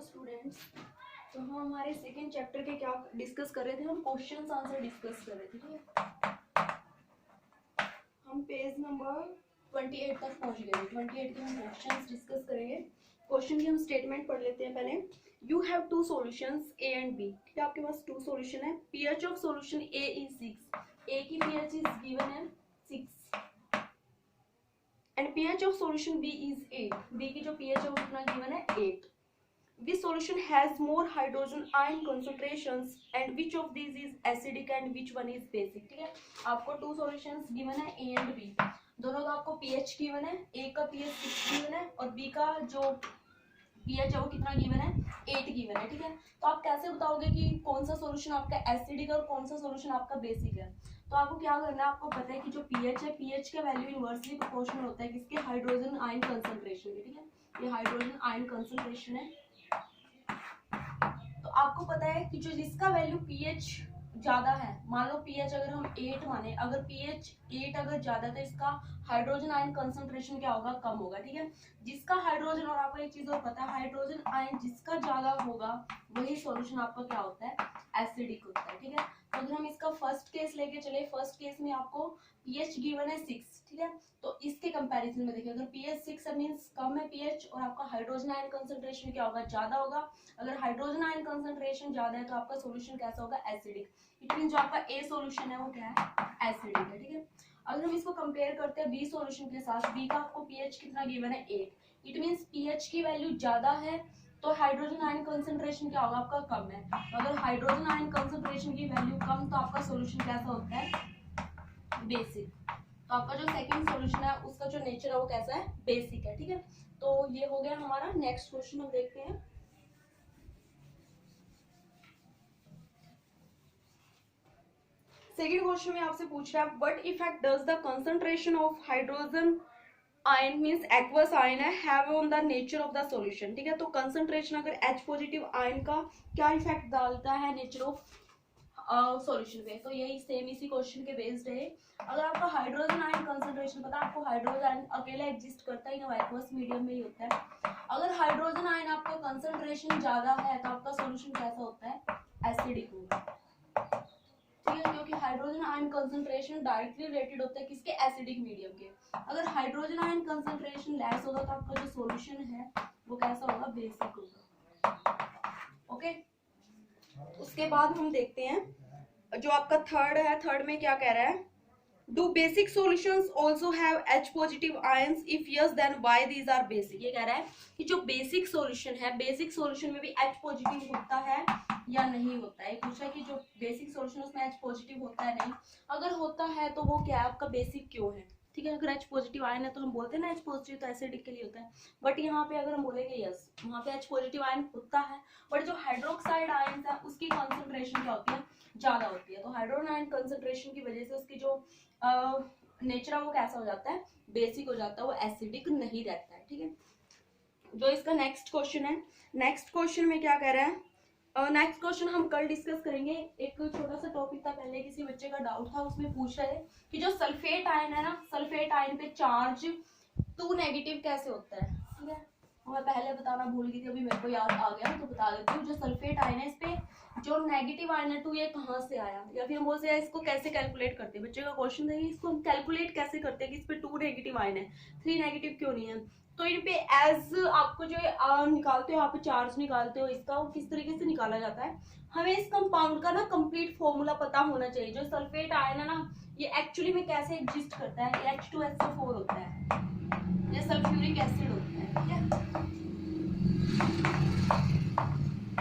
Students, तो हम हमारे सेकेंड चैप्टर के क्या डिस्कस कर रहे थे, हम क्वेश्चंस आंसर डिस्कस कर रहे थे। ठीक है, हम पेज नंबर 28 तक पहुंच गए। 28 के हम क्वेश्चंस डिस्कस करेंगे। क्वेश्चन की हम स्टेटमेंट पढ़ लेते हैं पहले। You have two solutions A and B. ठीक है, आपके पास टू सॉल्यूशन है। PH of solution A is 6। A की पीएच इज गिवन है 6 and pH of solution B is 8। B की जो पीएच है वो कितना गिवन है 8। This solution has more hydrogen ion concentrations and which of these is acidic and which one is basic। ठीक है, आपको टू सॉल्यूशंस गिवन है ए एंड बी, दोनों का आपको पीएच गिवन है। ए का पीएच 6 गिवन है और बी का जो पीएच है वो कितना गिवन है 8 गिवन है। ठीक है, तो आप कैसे बताओगे कि कौन सा सॉल्यूशन आपका एसिडिक है और कौन सा सॉल्यूशन आपका बेसिक है? तो आपको क्या करना है, आपको पता है कि जो पीएच है, पीएच का वैल्यू इनवर्सली प्रोपोर्शनल होता है किसके, हाइड्रोजन आयन कंसंट्रेशन के। ठीक है, ये हाइड्रोजन आयन कंसंट्रेशन है। तो आपको पता है कि जो जिसका वैल्यू पीएच ज्यादा है, मान लो पीएच अगर हम 8 माने, अगर पीएच 8 अगर ज्यादा है तो इसका हाइड्रोजन आयन कंसंट्रेशन क्या होगा, कम होगा। ठीक है, जिसका हाइड्रोजन, और आपको एक चीज और पता है, हाइड्रोजन आयन जिसका ज्यादा होगा वही सॉल्यूशन आपका क्या होता है, एसिडिक होता है। ठीक है, तो अगर हम इसका फर्स्ट केस लेके चले, फर्स्ट केस में आपको पीएच गिवन है 6। ठीक है, तो इसके कंपैरिजन में देखिए, अगर पीएच 6 है मींस कम है पीएच और आपका हाइड्रोजन आयन कंसंट्रेशन क्या होगा, ज्यादा होगा। अगर हाइड्रोजन आयन कंसंट्रेशन ज्यादा है तो आपका सॉल्यूशन कैसा होगा, एसिडिक। इट मीन जो आपका ए सॉल्यूशन है वो क्या है, एसिडिक है। ठीक है, अगर हम इसको कंपेयर करते हैं बी सॉल्यूशन के साथ, बी का आपको पीएच कितना गिवन है 8। इट मींस पीएच की वैल्यू ज्यादा है तो हाइड्रोजन आयन कंसंट्रेशन क्या होगा, आपका कम है। अगर हाइड्रोजन आयन कंसंट्रेशन की वैल्यू कम तो आपका सॉल्यूशन कैसा होता है, बेसिक। तो आपका जो सेकंड सॉल्यूशन है उसका जो नेचर है वो कैसा है, बेसिक है। ठीक है, तो ये हो गया हमारा। नेक्स्ट क्वेश्चन हम देखते हैं। सेकंड क्वेश्चन में आपसे पूछ रहा है, what effect does the concentration of hydrogen ion means aqueous ion है have on the nature of the solution. ठीक है, तो कंसंट्रेशन अगर H पॉजिटिव आयन का क्या इफेक्ट डालता है नेचर ऑफ सॉल्यूशन पे, तो यही सेम इसी क्वेश्चन के बेस्ड है। अगर आपका हाइड्रोजन आयन कंसंट्रेशन पता है, आपको हाइड्रोजन आयन अकेला एग्जिस्ट करता ही ना, एक्वस मीडियम में ही होता है। अगर हाइड्रोजन आयन आपका कंसंट्रेशन ज्यादा है तो आपका सॉल्यूशन कैसा होता है, एसिडिक होगा। ठीक है, क्योंकि hydrogen ion concentration directly related होता है किसके, एसिडिक मीडियम के। अगर हाइड्रोजन आयन कंसंट्रेशन लेस होगा तो आपका जो सॉल्यूशन है वो कैसा होगा, बेसिक होगा। ओके, उसके बाद हम देखते हैं जो आपका थर्ड है। थर्ड में क्या कह रहा है, do basic solutions also have H positive ions, if yes then why these are basic. ये कह रहा है कि जो बेसिक सॉल्यूशन है, बेसिक सॉल्यूशन में भी H पॉजिटिव होता है या नहीं होता है। पूछा कि जो बेसिक सॉल्यूशन उसमें H पॉजिटिव होता है नहीं, अगर होता है तो वो क्या है, आपका बेसिक क्यों है। ठीक है, अगर H पॉजिटिव आयन है तो हम बोलते हैं ना H पॉजिटिव तो एसिडिक के लिए होता है, बट यहाँ पे अगर हम बोलेंगे यस, वहाँ पे H पॉजिटिव आयन होता है, बट जो हाइड्रोक्साइड आयन है उसकी कॉन्सेंट्रेशन क्या होती है, ज्यादा होती है। तो हाइड्रोजन आयन कंसंट्रेशन की वजह से उसकी जो नेचर है वो कैसा हो जाता है, बेसिक हो जाता है, वो एसिडिक नहीं रहता है। ठीक है, जो इसका नेक्स्ट क्वेश्चन है, नेक्स्ट क्वेश्चन में क्या कह रहा है, नेक्स्ट क्वेश्चन हम कल डिस्कस करेंगे। एक छोटा सा टॉपिक था, पहले किसी बच्चे का डाउट था, उसमें पूछ रहे थे कि जो सल्फेट आयन है ना, सल्फेट आयन पे चार्ज 2 नेगेटिव कैसे होता है। ठीक है, मैं पहले बताना भूल गई थी, अभी मेरे को याद आ गया तो बता देती हूँ। जो सल्फेट आयन है इस पे जो नेगेटिव आयन है 2, ये कहाँ से आया, या फिर हम बोलते हैं इसको कैसे कैलकुलेट करते हैं। बच्चे का क्वेश्चन है इसको हम कैलकुलेट कैसे करते हैं कि इस पे 2 नेगेटिव आयन है, 3 नेगेटिव क्यों नहीं है। तो इन पे एज आपको जो निकालते हो, आप चार्ज निकालते हो इसका, वो किस तरीके से निकाला जाता है, हमें इस कंपाउंड का ना कंप्लीट फॉर्मूला पता होना चाहिए। जो सल्फेट आयन है ना, ये एक्चुअली में कैसे एग्जिस्ट करता है, ये H2SO4 होता है, ये सल्फ्यूरिक एसिड होता है। ठीक है,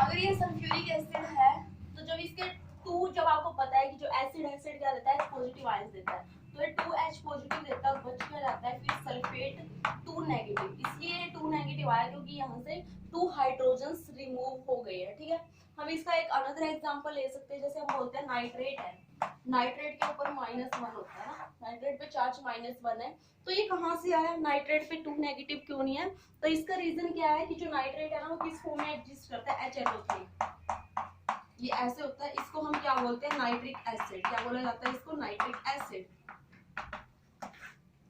अगर ये सल्फ्यूरिक एसिड है तो जब इसके 2, जब आपको पता है कि जो एसिड क्या देता है, H पॉजिटिव आयंस देता है, तो ये 2H पॉजिटिव देता है, बच क्या जाता है फिर सल्फेट 2 नेगेटिव। इसलिए 2 नेगेटिव आया क्योंकि यहाँ से 2 हाइड्रोजन्स रिमूव हो गए हैं। ठीक है, हम इसका एक अनदर एग्जांपल ले सकते हैं, जैसे हम बोलते हैं नाइट्रेट है, नाइट्रेट के ऊपर -1 होता है ना, नाइट्रेट पे चार्ज -1 है, तो ये कहाँ से आया, नाइट्रेट पे 2 नेगेटिव क्यों नहीं है। तो इसका रीजन क्या है कि जो नाइट्रेट है ना वो किस फॉर्म में एग्जिस्ट करता है, HNO3, ये ऐसे होता है। इसको हम क्या बोलते हैं, नाइट्रिक एसिड। क्या बोला जाता है इसको, नाइट्रिक एसिड।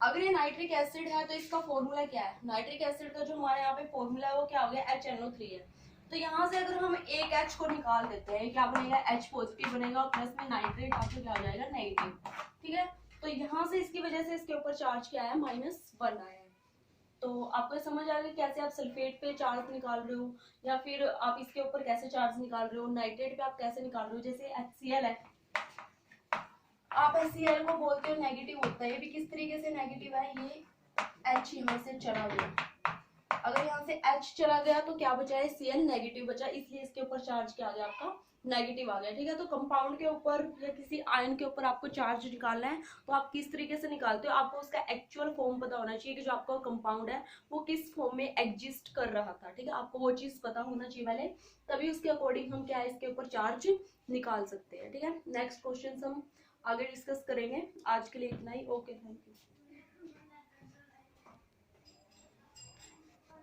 अगर ये नाइट्रिक एसिड है तो इसका फॉर्मूला क्या है, नाइट्रिक एसिड का जो हमारे यहाँ पे फॉर्मूला है वो क्या हो गया, HNO3 है। तो यहाँ से अगर हम एक H को निकाल देते हैं, क्या बनेगा, H पॉजिटिव बनेगा और प्लस में नाइट्रेट आपको क्या आ जाएगा, नेगेटिव। ठीक है, तो यहाँ से इसकी वजह से इसके ऊपर चार्ज क्या आया, -1 आया है। तो आपको समझ आ गया कैसे आप सल्फेट पे चार्ज निकाल रहे हो, या फिर आप इसके ऊपर कैसे चार्ज निकाल रहे हो, नाइट्रेट पे आप कैसे निकाल रहे हो। जैसे HCl है, आप HCl को बोलते हो नेगेटिव होता है, ये भी किस तरीके से नेगेटिव है, ये H यहाँ से चला गया, अगर यहाँ से H चला गया तो क्या बचा है, Cl नेगेटिव बचा, इसलिए इसके ऊपर चार्ज क्या आ गया, आपका नेगेटिव आ गया। ठीक है, तो कंपाउंड के ऊपर या किसी आयन के ऊपर आपको चार्ज निकालना है तो आप किस तरीके से निकालते हो, आपको उसका एक्चुअल फॉर्म पता होना चाहिए कि जो आपका कंपाउंड है वो किस फॉर्म में एग्जिस्ट कर रहा था। ठीक है, आपको वो चीज पता होना चाहिए पहले, तभी उसके अकॉर्डिंग हम क्या है इसके ऊपर चार्ज निकाल सकते हैं। ठीक है, नेक्स्ट क्वेश्चन हम आगे डिस्कस करेंगे, आज के लिए इतना ही। Okay, thank you.